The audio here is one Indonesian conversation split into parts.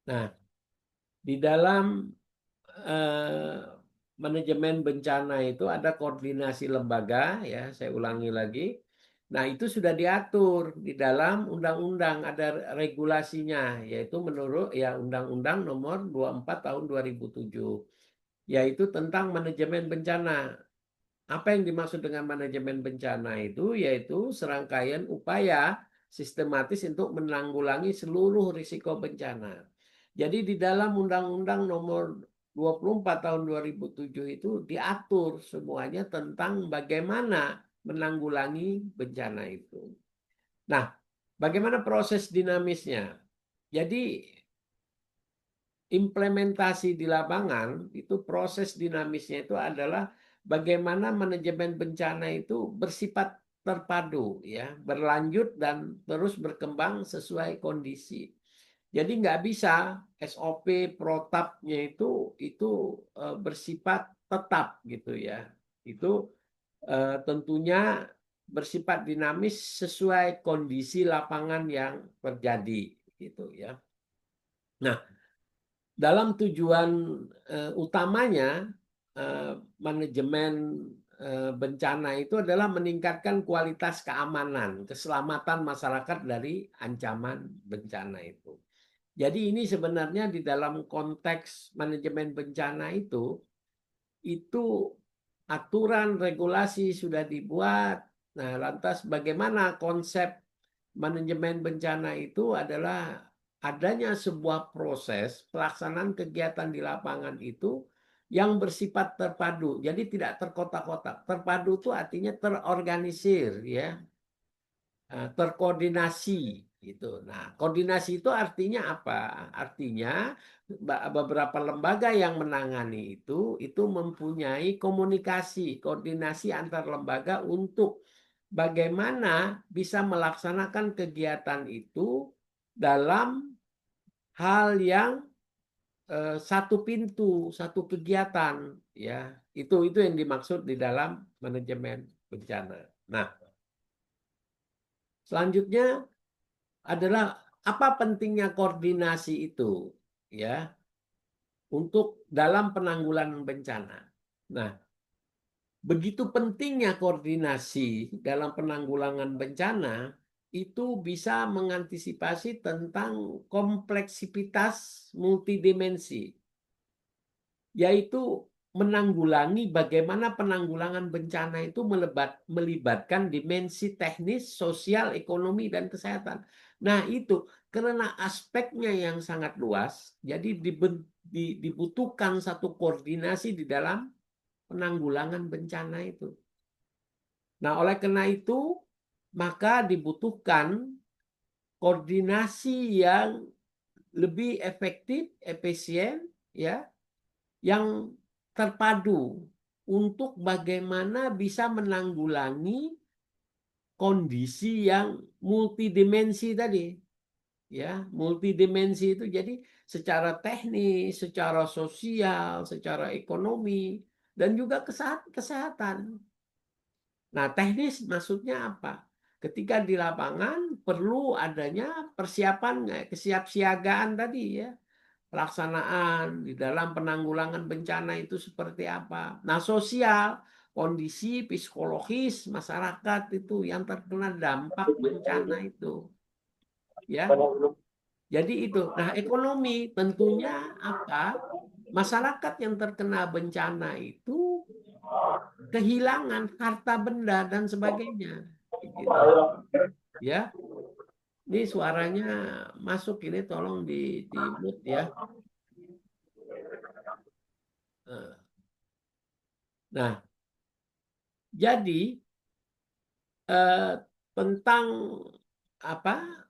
Nah, di dalam eh, manajemen bencana itu ada koordinasi lembaga, ya, saya ulangi lagi. Nah, itu sudah diatur di dalam undang-undang, ada regulasinya, yaitu menurut ya Undang-Undang Nomor 24 Tahun 2007, yaitu tentang manajemen bencana. Apa yang dimaksud dengan manajemen bencana itu? Yaitu serangkaian upaya sistematis untuk menanggulangi seluruh risiko bencana. Jadi di dalam Undang-Undang Nomor 24 Tahun 2007 itu diatur semuanya tentang bagaimana menanggulangi bencana itu. Nah, bagaimana proses dinamisnya? Jadi implementasi di lapangan itu proses dinamisnya itu adalah bagaimana manajemen bencana itu bersifat terpadu, ya, berlanjut dan terus berkembang sesuai kondisi. Jadi nggak bisa SOP protapnya itu bersifat tetap gitu ya. Itu tentunya bersifat dinamis sesuai kondisi lapangan yang terjadi gitu ya. Nah, dalam tujuan utamanya manajemen bencana itu adalah meningkatkan kualitas keamanan, keselamatan masyarakat dari ancaman bencana itu. Jadi ini sebenarnya di dalam konteks manajemen bencana itu aturan regulasi sudah dibuat. Nah, lantas bagaimana konsep manajemen bencana itu adalah adanya sebuah proses pelaksanaan kegiatan di lapangan itu yang bersifat terpadu. Jadi tidak terkotak-kotak. Terpadu itu artinya terorganisir, ya, terkoordinasi gitu. Nah, koordinasi itu artinya apa? Artinya beberapa lembaga yang menangani itu mempunyai komunikasi, koordinasi antar lembaga untuk bagaimana bisa melaksanakan kegiatan itu dalam hal yang satu pintu, satu kegiatan, ya. Itu yang dimaksud di dalam manajemen bencana. Nah, selanjutnya adalah apa pentingnya koordinasi itu, ya, untuk dalam penanggulangan bencana. Nah, begitu pentingnya koordinasi dalam penanggulangan bencana itu bisa mengantisipasi tentang kompleksitas multidimensi, yaitu menanggulangi bagaimana penanggulangan bencana itu melibatkan dimensi teknis, sosial, ekonomi, dan kesehatan. Nah, itu karena aspeknya yang sangat luas, jadi dibutuhkan satu koordinasi di dalam penanggulangan bencana itu. Nah, oleh karena itu, maka dibutuhkan koordinasi yang lebih efektif, efisien, ya, yang terpadu untuk bagaimana bisa menanggulangi kondisi yang multidimensi tadi, ya, multidimensi itu jadi secara teknis, secara sosial, secara ekonomi, dan juga kesehatan. Nah, teknis maksudnya apa? Ketika di lapangan perlu adanya persiapan, kesiapsiagaan tadi, ya. Pelaksanaan di dalam penanggulangan bencana itu seperti apa. Nah, sosial, kondisi psikologis masyarakat itu yang terkena dampak bencana itu. Ya, jadi itu. Nah, ekonomi tentunya apa? Masyarakat yang terkena bencana itu kehilangan harta benda dan sebagainya. Gitu. Ya, ini suaranya masuk ini tolong di mute ya. Nah, jadi eh, tentang apa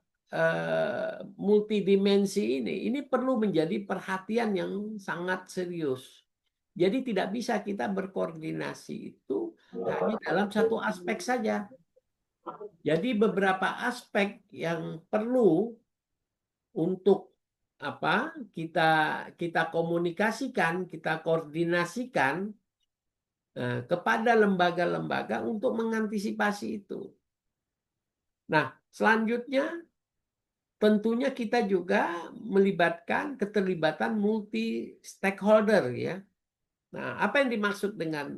multidimensi ini perlu menjadi perhatian yang sangat serius. Jadi tidak bisa kita berkoordinasi itu hanya dalam satu aspek saja. Jadi beberapa aspek yang perlu untuk apa kita kita komunikasikan, kita koordinasikan kepada lembaga-lembaga untuk mengantisipasi itu. Nah, selanjutnya tentunya kita juga melibatkan keterlibatan multi stakeholder ya. Nah, apa yang dimaksud dengan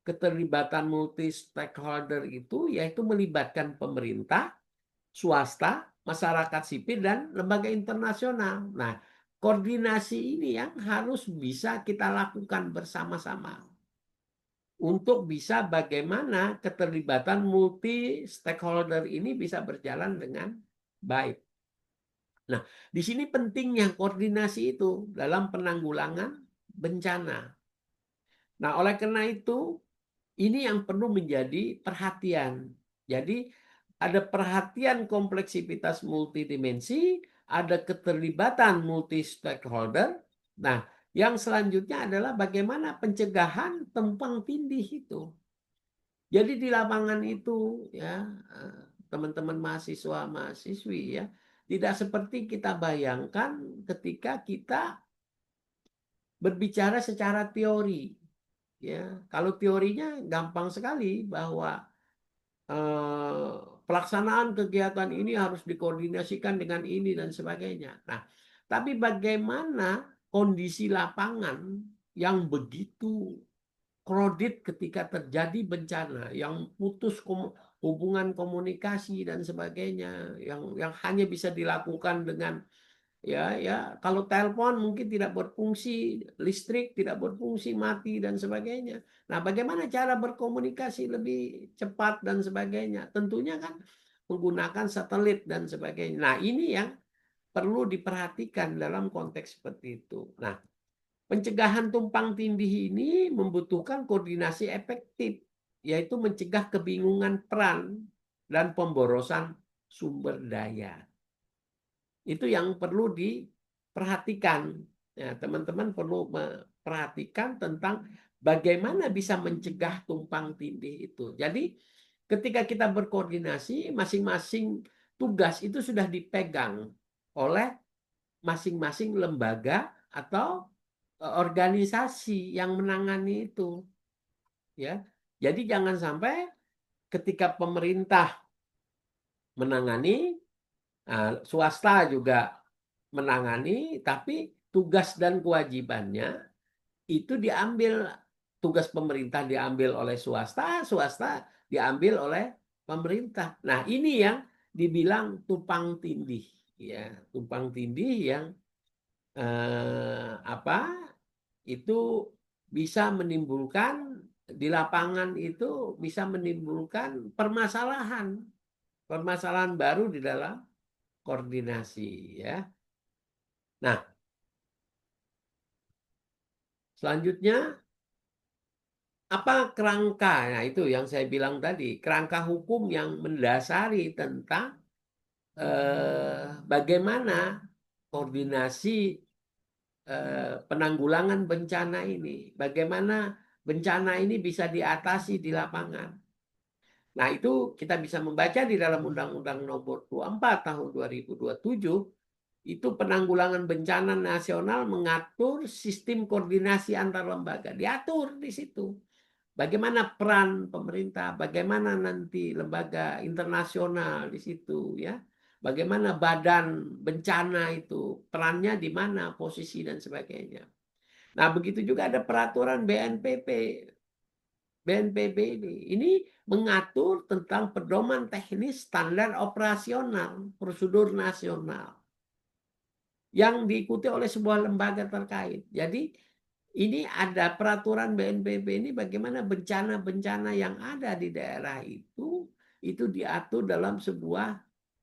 keterlibatan multi stakeholder itu yaitu melibatkan pemerintah, swasta, masyarakat sipil dan lembaga internasional. Nah, koordinasi ini yang harus bisa kita lakukan bersama-sama untuk bisa bagaimana keterlibatan multi stakeholder ini bisa berjalan dengan baik. Nah, di sini pentingnya koordinasi itu dalam penanggulangan bencana. Nah, oleh karena itu, ini yang perlu menjadi perhatian. Jadi, ada perhatian kompleksitas multidimensi, ada keterlibatan multi stakeholder. Nah, yang selanjutnya adalah bagaimana pencegahan tumpang tindih itu. Jadi di lapangan itu ya teman-teman mahasiswa mahasiswi ya tidak seperti kita bayangkan ketika kita berbicara secara teori ya. Kalau teorinya gampang sekali bahwa eh, pelaksanaan kegiatan ini harus dikoordinasikan dengan ini dan sebagainya. Nah, tapi bagaimana kondisi lapangan yang begitu kredit ketika terjadi bencana yang putus hubungan komunikasi dan sebagainya yang hanya bisa dilakukan dengan ya kalau telepon mungkin tidak berfungsi, listrik tidak berfungsi, mati dan sebagainya. Nah, bagaimana cara berkomunikasi lebih cepat dan sebagainya? Tentunya kan menggunakan satelit dan sebagainya. Nah, ini yang perlu diperhatikan dalam konteks seperti itu. Nah, pencegahan tumpang tindih ini membutuhkan koordinasi efektif, yaitu mencegah kebingungan peran dan pemborosan sumber daya. Itu yang perlu diperhatikan. Ya, teman-teman perlu memperhatikan tentang bagaimana bisa mencegah tumpang tindih itu. Jadi ketika kita berkoordinasi, masing-masing tugas itu sudah dipegang oleh masing-masing lembaga atau organisasi yang menangani itu ya. Jadi jangan sampai ketika pemerintah menangani, swasta juga menangani, tapi tugas dan kewajibannya itu diambil, tugas pemerintah diambil oleh swasta, swasta diambil oleh pemerintah. Nah, ini yang dibilang tumpang tindih ya, tumpang tindih yang apa itu bisa menimbulkan di lapangan itu bisa menimbulkan permasalahan permasalahan baru di dalam koordinasi ya. Nah, selanjutnya apa kerangka? Nah, itu yang saya bilang tadi, kerangka hukum yang mendasari tentang bagaimana koordinasi penanggulangan bencana ini, bagaimana bencana ini bisa diatasi di lapangan. Nah, itu kita bisa membaca di dalam Undang-Undang Nomor 24 Tahun 2027, itu penanggulangan bencana nasional mengatur sistem koordinasi antar lembaga. Diatur di situ. Bagaimana peran pemerintah, bagaimana nanti lembaga internasional di situ ya. Bagaimana badan bencana itu, perannya di mana, posisi dan sebagainya. Nah, begitu juga ada peraturan BNPB. BNPB ini mengatur tentang pedoman teknis standar operasional prosedur nasional yang diikuti oleh sebuah lembaga terkait. Jadi ini ada peraturan BNPB ini bagaimana bencana-bencana yang ada di daerah itu diatur dalam sebuah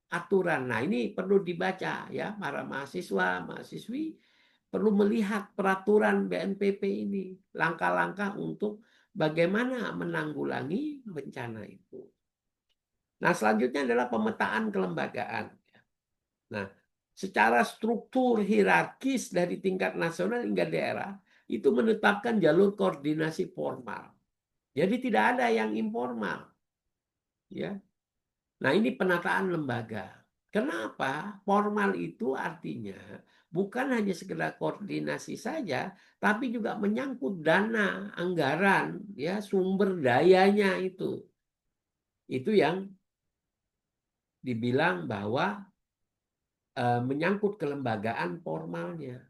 aturan. Nah, ini perlu dibaca ya para mahasiswa, mahasiswi perlu melihat peraturan BNPB ini, langkah-langkah untuk bagaimana menanggulangi bencana itu. Nah, selanjutnya adalah pemetaan kelembagaan. Nah, secara struktur hierarkis dari tingkat nasional hingga daerah itu menetapkan jalur koordinasi formal. Jadi tidak ada yang informal, ya. Nah, ini penataan lembaga. Kenapa? Formal itu artinya bukan hanya sekedar koordinasi saja, tapi juga menyangkut dana, anggaran, ya, sumber dayanya itu. Itu yang dibilang bahwa menyangkut kelembagaan formalnya.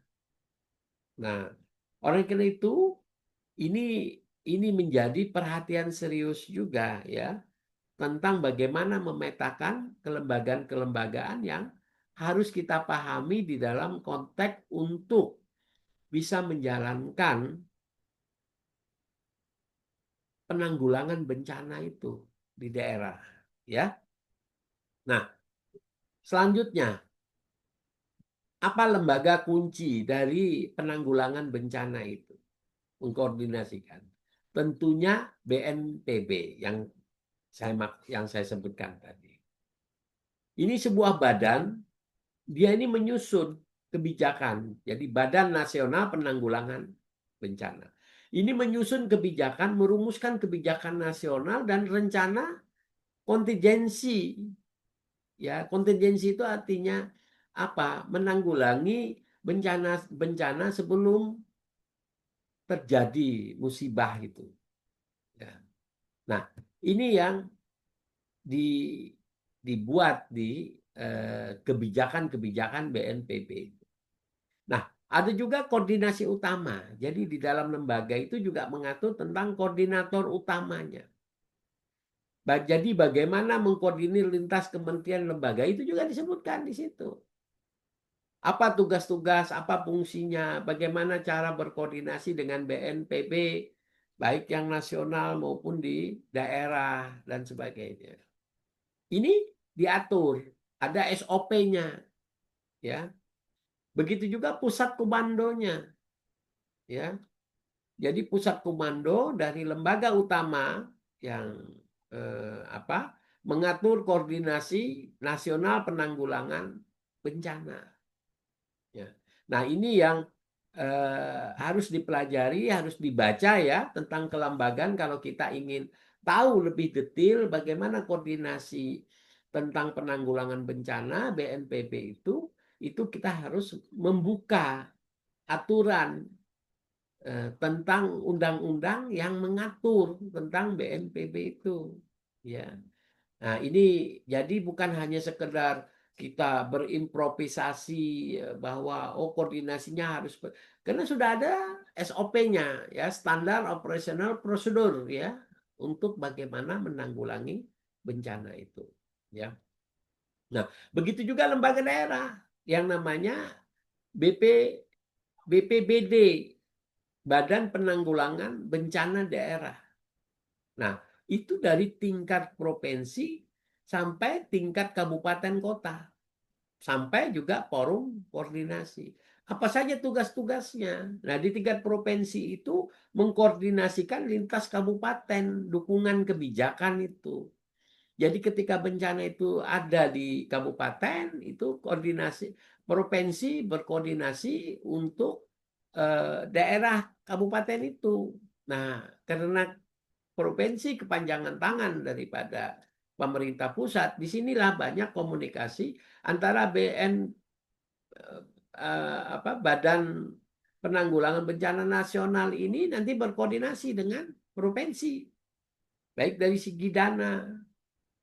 Nah, oleh karena itu ini ini menjadi perhatian serius juga ya tentang bagaimana memetakan kelembagaan-kelembagaan yang harus kita pahami di dalam konteks untuk bisa menjalankan penanggulangan bencana itu di daerah ya. Nah, selanjutnya apa lembaga kunci dari penanggulangan bencana itu? Mengkoordinasikan. Tentunya BNPB yang saya sebutkan tadi. Ini sebuah badan, dia ini menyusun kebijakan. Jadi Badan Nasional Penanggulangan Bencana. Ini menyusun kebijakan, merumuskan kebijakan nasional dan rencana kontingensi. Ya, kontingensi itu artinya apa? Menanggulangi bencana sebelum terjadi musibah itu. Ya. Nah, ini yang di, dibuat di kebijakan-kebijakan BNPB. Nah, ada juga koordinasi utama. Jadi di dalam lembaga itu juga mengatur tentang koordinator utamanya. Jadi bagaimana mengkoordinir lintas kementerian lembaga itu juga disebutkan di situ. Apa tugas-tugas, apa fungsinya, bagaimana cara berkoordinasi dengan BNPB, baik yang nasional maupun di daerah dan sebagainya. Ini diatur, ada SOP-nya, ya. Begitu juga pusat komandonya, ya. Jadi pusat komando dari lembaga utama yang mengatur koordinasi nasional penanggulangan bencana. Ya. Nah, ini yang harus dipelajari, harus dibaca ya tentang kelembagaan kalau kita ingin tahu lebih detail bagaimana koordinasi tentang penanggulangan bencana BNPB itu kita harus membuka aturan tentang undang-undang yang mengatur tentang BNPB itu. Ya. Nah, ini jadi bukan hanya sekedar kita berimprovisasi bahwa oh koordinasinya harus karena sudah ada SOP-nya ya, standar operational prosedur ya untuk bagaimana menanggulangi bencana itu ya. Nah, begitu juga lembaga daerah yang namanya BP BPBD, Badan Penanggulangan Bencana Daerah. Nah, itu dari tingkat provinsi sampai tingkat kabupaten kota, sampai juga forum koordinasi. Apa saja tugas-tugasnya? Nah, di tingkat provinsi itu mengkoordinasikan lintas kabupaten, dukungan kebijakan itu. Jadi ketika bencana itu ada di kabupaten, itu koordinasi provinsi berkoordinasi untuk daerah kabupaten itu. Nah, karena provinsi kepanjangan tangan daripada pemerintah pusat, disinilah banyak komunikasi antara Badan Penanggulangan Bencana Nasional ini nanti berkoordinasi dengan provinsi, baik dari segi dana,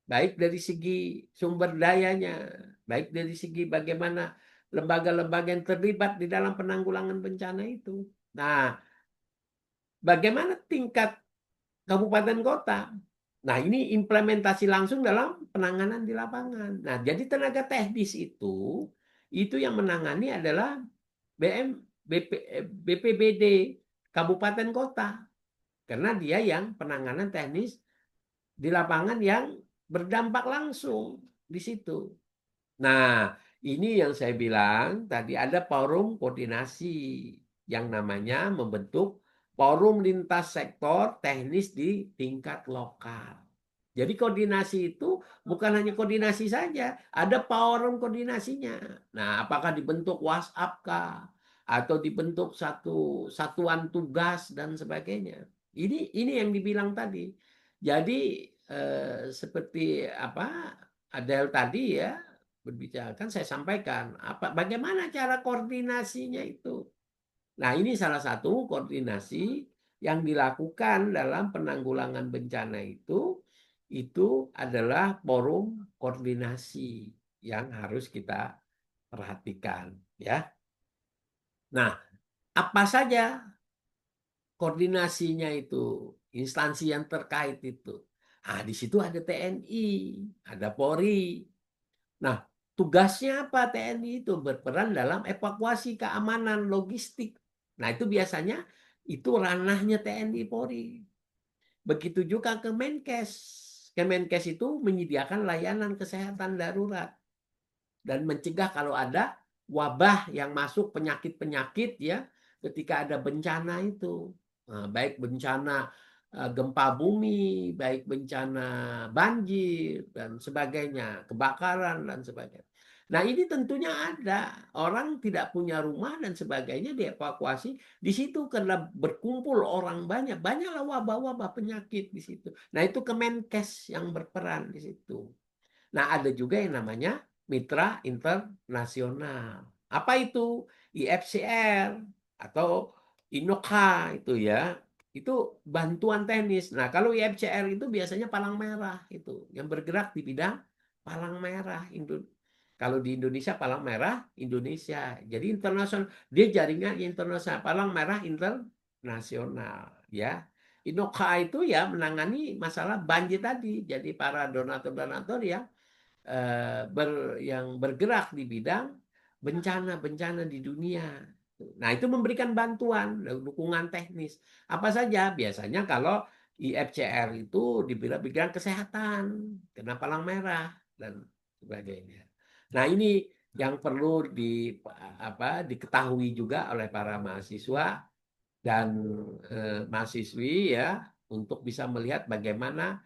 baik dari segi sumber dayanya, baik dari segi bagaimana lembaga-lembaga yang terlibat di dalam penanggulangan bencana itu. Nah, bagaimana tingkat kabupaten kota? Nah, ini implementasi langsung dalam penanganan di lapangan. Nah, jadi tenaga teknis itu yang menangani adalah BPBD kabupaten kota. Karena dia yang penanganan teknis di lapangan yang berdampak langsung di situ. Nah, ini yang saya bilang tadi ada forum koordinasi yang namanya membentuk forum lintas sektor teknis di tingkat lokal. Jadi koordinasi itu bukan hanya koordinasi saja, ada forum koordinasinya. Nah, apakah dibentuk WhatsApp kah? Atau dibentuk satu satuan tugas dan sebagainya. Ini yang dibilang tadi. Jadi seperti apa Adele tadi ya berbicara kan saya sampaikan bagaimana cara koordinasinya itu. Nah, ini salah satu koordinasi yang dilakukan dalam penanggulangan bencana itu adalah forum koordinasi yang harus kita perhatikan ya. Nah, apa saja koordinasinya itu, instansi yang terkait itu. Ah, di situ ada TNI, ada Polri. Nah, tugasnya apa TNI itu? Berperan dalam evakuasi keamanan logistik. Nah, itu biasanya itu ranahnya TNI Polri. Begitu juga Kemenkes. Kemenkes itu menyediakan layanan kesehatan darurat dan mencegah kalau ada wabah yang masuk penyakit-penyakit ya ketika ada bencana itu. Nah, baik bencana gempa bumi, baik bencana banjir dan sebagainya, kebakaran dan sebagainya. Nah, ini tentunya ada orang tidak punya rumah dan sebagainya dievakuasi di situ karena berkumpul orang banyak, banyaklah wabah-wabah penyakit di situ. Nah, itu Kemenkes yang berperan di situ. Nah, ada juga yang namanya mitra internasional. Apa itu? IFCR atau INOCA itu ya. Itu bantuan teknis. Nah, kalau IFCR itu biasanya palang merah itu yang bergerak di bidang palang merah. Kalau di Indonesia palang merah Indonesia. Jadi internasional, dia jaringan internasional palang merah internasional ya. INOCA itu ya menangani masalah banjir tadi. Jadi para donatur-donatur ya yang bergerak di bidang bencana-bencana di dunia. Nah, itu memberikan bantuan, dukungan teknis. Apa saja? Biasanya kalau IFCR itu di bidang kesehatan, kena palang merah, dan sebagainya. Nah, ini yang perlu diketahui juga oleh para mahasiswa dan mahasiswi ya, untuk bisa melihat bagaimana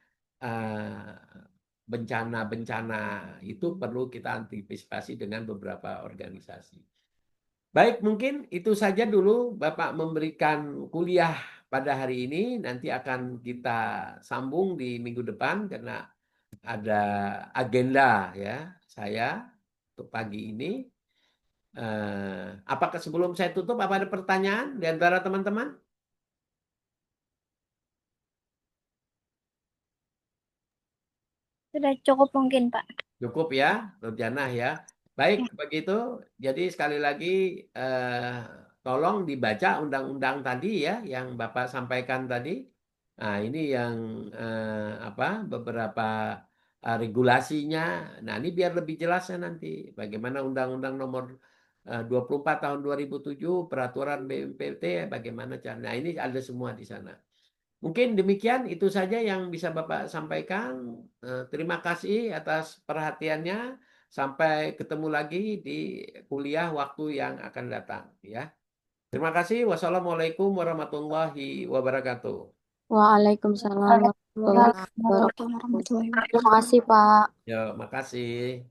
bencana-bencana itu perlu kita antisipasi dengan beberapa organisasi. Baik, mungkin itu saja dulu Bapak memberikan kuliah pada hari ini. Nanti akan kita sambung di minggu depan karena ada agenda ya saya untuk pagi ini. Apakah sebelum saya tutup, apa ada pertanyaan di antara teman-teman? Sudah cukup mungkin, Pak. Cukup ya, Nurjana ya. Baik, Ya, begitu. Jadi sekali lagi tolong dibaca undang-undang tadi ya, yang Bapak sampaikan tadi. Nah, ini yang beberapa regulasinya. Nah, ini biar lebih jelasnya nanti bagaimana Undang-Undang Nomor 24 tahun 2007 Peraturan BMPT bagaimana cara. Nah, ini ada semua di sana. Mungkin demikian itu saja yang bisa Bapak sampaikan. Terima kasih atas perhatiannya. Sampai ketemu lagi di kuliah waktu yang akan datang ya. Terima kasih. Wassalamualaikum warahmatullahi wabarakatuh. Waalaikumsalam warahmatullahi Waalaikumsalam wabarakatuh. warahmatullahi wabarakatuh. Terima kasih, Pak. Ya, makasih.